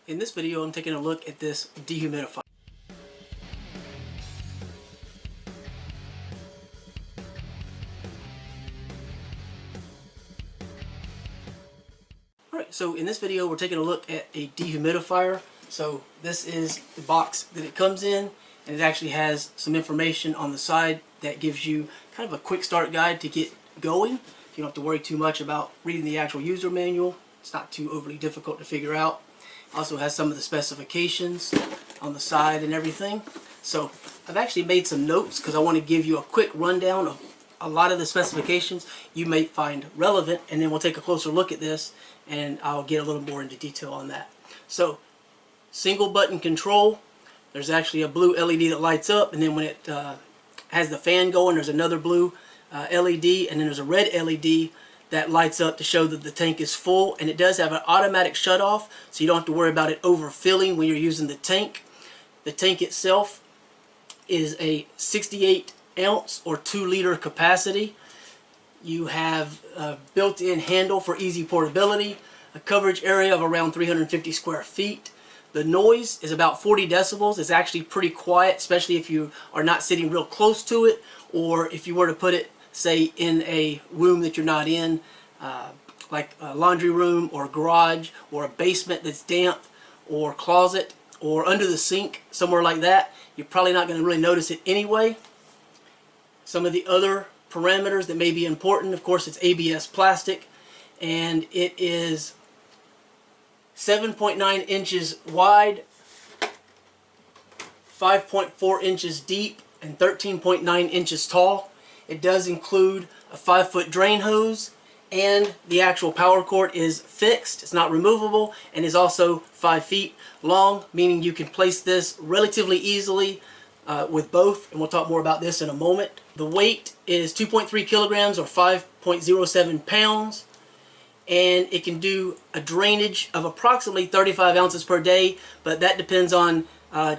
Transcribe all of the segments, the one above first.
In this video, I'm taking a look at this dehumidifier. Alright, so in this video, we're taking a look at a dehumidifier. So this is the box that it comes in, and it actually has some information on the side that gives you kind of a quick start guide to get going. You don't have to worry too much about reading the actual user manual. It's not too overly difficult to figure out. Also has some of the specifications on the side and everything. So I've actually made some notes because I want to give you a quick rundown of a lot of the specifications you may find relevant, and then we'll take a closer look at this and I'll get a little more into detail on that. So single button control, there's actually a blue LED that lights up, and then when it has the fan going, there's another blue LED, and then there's a red LED that lights up to show that the tank is full. And it does have an automatic shut off, so you don't have to worry about it overfilling when you're using the tank. The tank itself is a 68 ounce or 2 liter capacity. You have a built-in handle for easy portability, a coverage area of around 350 square feet. The noise is about 40 decibels. It's actually pretty quiet, especially if you are not sitting real close to it, or if you were to put it, say, in a room that you're not in, like a laundry room or a garage or a basement that's damp, or closet, or under the sink, somewhere like that. You're probably not going to really notice it anyway. Some of the other parameters that may be important, of course, it's ABS plastic, and it is 7.9 inches wide, 5.4 inches deep, and 13.9 inches tall. It does include a 5-foot drain hose, and the actual power cord is fixed. It's not removable, and is also 5 feet long, meaning you can place this relatively easily with both, and we'll talk more about this in a moment. The weight is 2.3 kilograms or 5.07 pounds, and it can do a drainage of approximately 35 ounces per day, but that depends on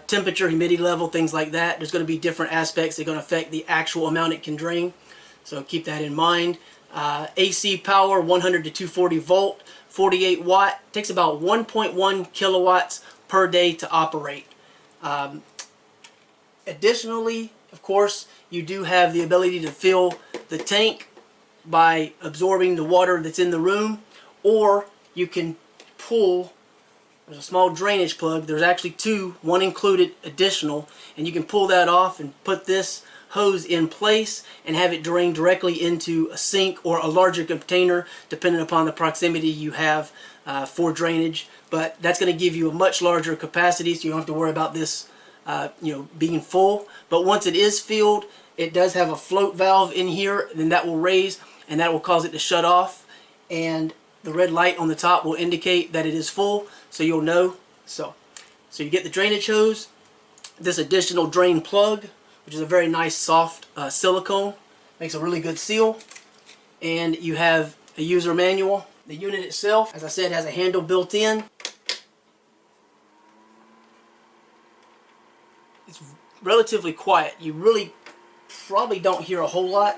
temperature, humidity level, things like that. There's going to be different aspects that are going to affect the actual amount it can drain, so keep that in mind. AC power, 100 to 240 volt, 48 watt, takes about 1.1 kilowatts per day to operate. Additionally, of course, you do have the ability to fill the tank by absorbing the water that's in the room, or you can pull. There's a small drainage plug. There's actually two, one included additional, and you can pull that off and put this hose in place and have it drain directly into a sink or a larger container, depending upon the proximity you have for drainage. But that's going to give you a much larger capacity, so you don't have to worry about this being full. But once it is filled, it does have a float valve in here, and then that will raise, and that will cause it to shut off, and the red light on the top will indicate that it is full, so you'll know. So you get the drainage hose, this additional drain plug, which is a very nice soft silicone, makes a really good seal, and you have a user manual. The unit itself, as I said, has a handle built in. It's relatively quiet. You really probably don't hear a whole lot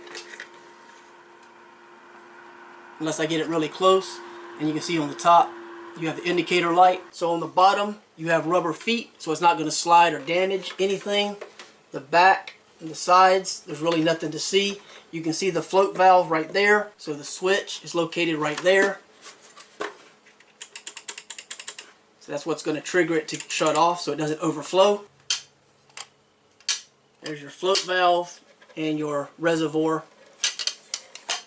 unless I get it really close. And you can see on the top you have the indicator light. So on the bottom you have rubber feet, so it's not going to slide or damage anything. The back and the sides, there's really nothing to see. You can see the float valve right there, so the switch is located right there. So that's what's going to trigger it to shut off so it doesn't overflow. There's your float valve and your reservoir,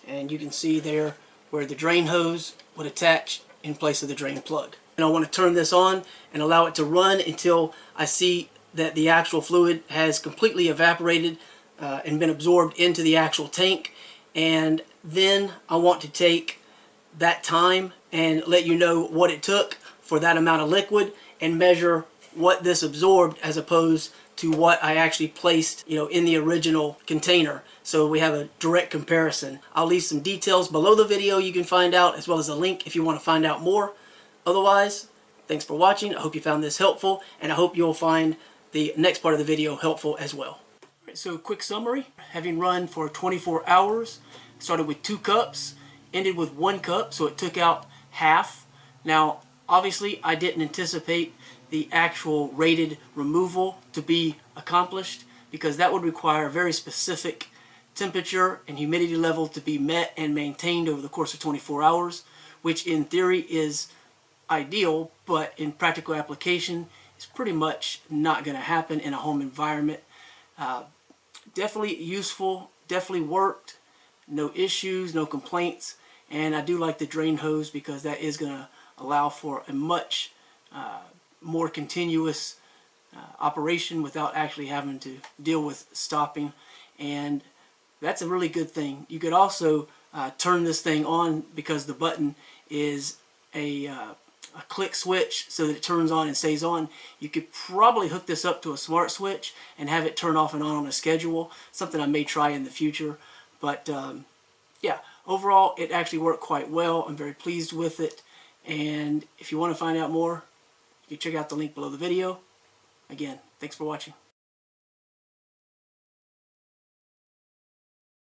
and you can see there where the drain hose would attach in place of the drain plug. And I want to turn this on and allow it to run until I see that the actual fluid has completely evaporated and been absorbed into the actual tank. And then I want to take that time and let you know what it took for that amount of liquid and measure what this absorbed as opposed to what I actually placed, in the original container. So we have a direct comparison. I'll leave some details below the video you can find out, as well as a link if you want to find out more. Otherwise, thanks for watching. I hope you found this helpful, and I hope you'll find the next part of the video helpful as well. Right, so quick summary. Having run for 24 hours, started with 2 cups, ended with 1 cup, so it took out half. Now, Obviously, I didn't anticipate the actual rated removal to be accomplished because that would require a very specific temperature and humidity level to be met and maintained over the course of 24 hours, which in theory is ideal, but in practical application is pretty much not going to happen in a home environment. Definitely useful, definitely worked, no issues, no complaints, and I do like the drain hose because that is going to allow for a much more continuous operation without actually having to deal with stopping, and that's a really good thing. You could also turn this thing on because the button is a click switch so that it turns on and stays on. You could probably hook this up to a smart switch and have it turn off and on a schedule, something I may try in the future. But yeah, overall it actually worked quite well. I'm very pleased with it, and if you want to find out more, you can check out the link below the video. Again, thanks for watching.